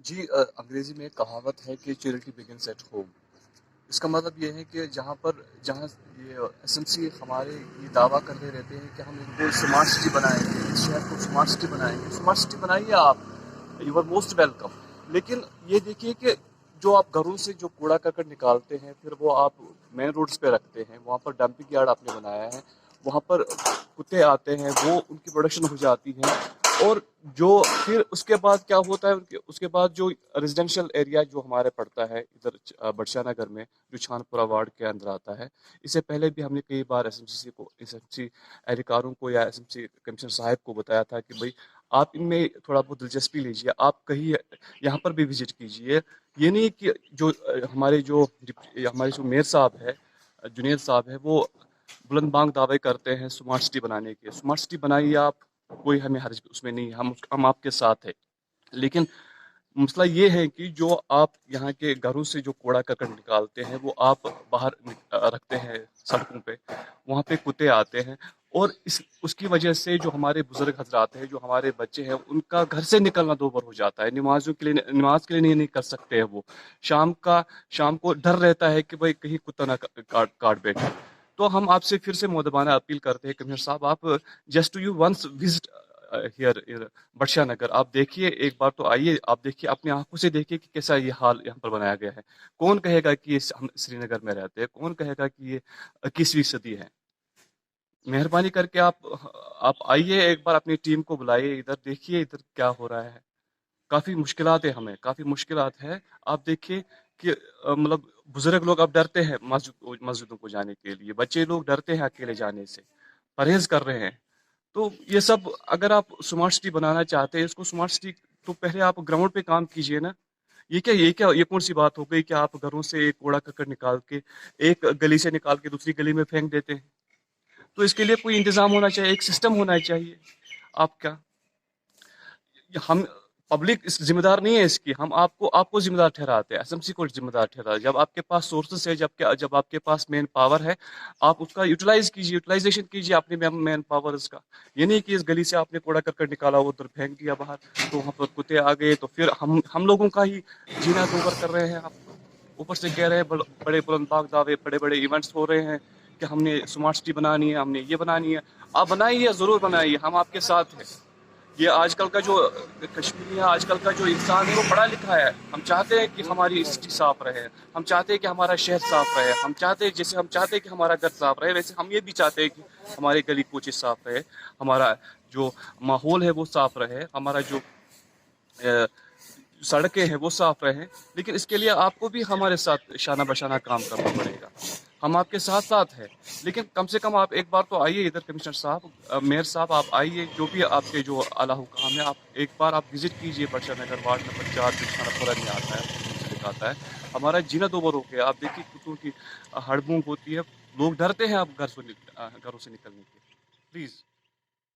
جی انگریزی میں ایک کہاوت ہے کہ چیریٹی بگنس ایٹ ہوم. اس کا مطلب یہ ہے کہ جہاں یہ ایس ایم سی ہمارے یہ دعویٰ کرتے رہتے ہیں کہ ہم ان کو اسمارٹ سٹی بنائیں گے، اس شہر کو اسمارٹ سٹی بنائیں گے. اسمارٹ سٹی بنائیے آپ، یو آر موسٹ ویلکم. لیکن یہ دیکھیے کہ جو آپ گھروں سے جو کوڑا کرکٹ نکالتے ہیں پھر وہ آپ مین روڈز پہ رکھتے ہیں، وہاں پر ڈمپنگ یارڈ آپ نے بنایا ہے، وہاں پر کتے آتے ہیں، وہ ان کی پروڈکشن ہو جاتی ہے. اور جو پھر اس کے بعد کیا ہوتا ہے، اس کے بعد جو ریزیڈینشیل ایریا جو ہمارے پڑتا ہے ادھر بڑشاہ نگر میں، جو چھان پورہ وارڈ کے اندر آتا ہے. اس سے پہلے بھی ہم نے کئی بار ایس ایم سی اہلکاروں کو یا ایس ایم سی کمشنر صاحب کو بتایا تھا کہ بھائی آپ ان میں تھوڑا بہت دلچسپی لیجیے، آپ کہیں یہاں پر بھی وزٹ کیجیے. یہ نہیں کہ ہمارے جو میئر صاحب ہے، جنید صاحب ہے، وہ بلند بانگ دعوے کرتے ہیں اسمارٹ سٹی بنانے کے. اسمارٹ سٹی بنائیے آپ، کوئی ہمیں حرج اس میں نہیں ہے، ہم آپ کے ساتھ ہیں. لیکن مسئلہ یہ ہے کہ جو آپ یہاں کے گھروں سے جو کوڑا کرکٹ نکالتے ہیں وہ آپ باہر رکھتے ہیں سڑکوں پہ، وہاں پہ کتے آتے ہیں. اور اس کی وجہ سے جو ہمارے بزرگ حضرات ہیں، جو ہمارے بچے ہیں، ان کا گھر سے نکلنا دوبر ہو جاتا ہے. نماز کے لیے نہیں کر سکتے ہیں وہ. شام کو ڈر رہتا ہے کہ بھائی کہیں کتا نہ کاٹ بیٹھے. تو ہم آپ سے پھر سے مؤدبانہ اپیل کرتے ہیں کمشنر صاحب، آپ just you once visit here Badshah Nagar, آپ دیکھیے ایک بار تو آئیے، آپ دیکھیے اپنی آنکھوں سے دیکھیے کہ کیسا یہ حال یہاں پر بنایا گیا ہے. کون کہے گا کہ ہم سری نگر میں رہتے ہیں؟ کون کہے گا کہ یہ 21ویں صدی ہے؟ مہربانی کر کے آپ آئیے، ایک بار اپنی ٹیم کو بلائیے، ادھر دیکھیے ادھر کیا ہو رہا ہے. کافی مشکلات ہیں، ہمیں کافی مشکلات ہے. آپ دیکھیے کہ مطلب بزرگ لوگ اب ڈرتے ہیں مسجدوں کو جانے کے لیے، بچے لوگ ڈرتے ہیں اکیلے جانے سے، پرہیز کر رہے ہیں. تو یہ سب اگر آپ اسمارٹ سٹی بنانا چاہتے ہیں، اس کو اسمارٹ سٹی تو پہلے آپ گراؤنڈ پہ کام کیجئے نا. یہ کون سی بات ہو گئی کہ آپ گھروں سے ایک کوڑا کرکٹ نکال کے ایک گلی سے نکال کے دوسری گلی میں پھینک دیتے ہیں؟ تو اس کے لیے کوئی انتظام ہونا چاہیے، ایک سسٹم ہونا چاہیے. آپ کیا ہم پبلک ذمہ دار نہیں ہے اس کی، ہم آپ کو ذمہ دار ٹھہراتے ہیں، ایس ایم سی کو ذمہ دار ٹھہراتے ہیں. جب آپ کے پاس سورسز ہے، جب آپ کے پاس مین پاور ہے، آپ اس کا یوٹیلائزیشن کیجیے اپنے مین پاورز کا. یہ نہیں کہ اس گلی سے آپ نے کوڑا کرکٹ نکالا، ادھر پھینک دیا باہر، تو وہاں پر کتے آ گئے، تو پھر ہم لوگوں کا ہی جینا دوبر کر رہے ہیں آپ. اوپر سے کہہ رہے ہیں بڑے بلند باغ دعوے، بڑے بڑے ایونٹس ہو رہے ہیں کہ ہم نے اسمارٹ سٹی بنانی ہے، ہم نے یہ بنانی ہے. آپ بنائیے، ضرور بنائیے، ہم آپ کے ساتھ ہیں. یہ آج کل کا جو کشمیری ہے، آج کل کا جو انسان ہے وہ پڑھا لکھا ہے. ہم چاہتے ہیں کہ ہماری سٹی صاف رہے، ہم چاہتے ہیں کہ ہمارا شہر صاف رہے، ہم چاہتے ہیں کہ ہمارا گھر صاف رہے، ویسے ہم یہ بھی چاہتے ہیں کہ ہمارے گلی کوچے صاف رہے، ہمارا جو ماحول ہے وہ صاف رہے، ہمارا جو سڑکیں ہیں وہ صاف رہیں. لیکن اس کے لیے آپ کو بھی ہمارے ساتھ شانہ بشانہ کام کرنا پڑے گا. ہم آپ کے ساتھ ساتھ ہیں، لیکن کم سے کم آپ ایک بار تو آئیے ادھر. کمشنر صاحب، میئر صاحب، آپ آئیے، جو بھی آپ کے جو اعلیٰ حکام ہے، آپ ایک بار آپ وزٹ کیجیے بڑشاہ نگر وارڈ نمبر 4 جو چھانا پورہ میں آتا ہے، منسلک آتا ہے. ہمارا جینا دوبر ہو گیا. آپ دیکھیے کتوں کی ہڑبونگ ہوتی ہے، لوگ ڈرتے ہیں اب گھروں سے نکلنے کے. پلیز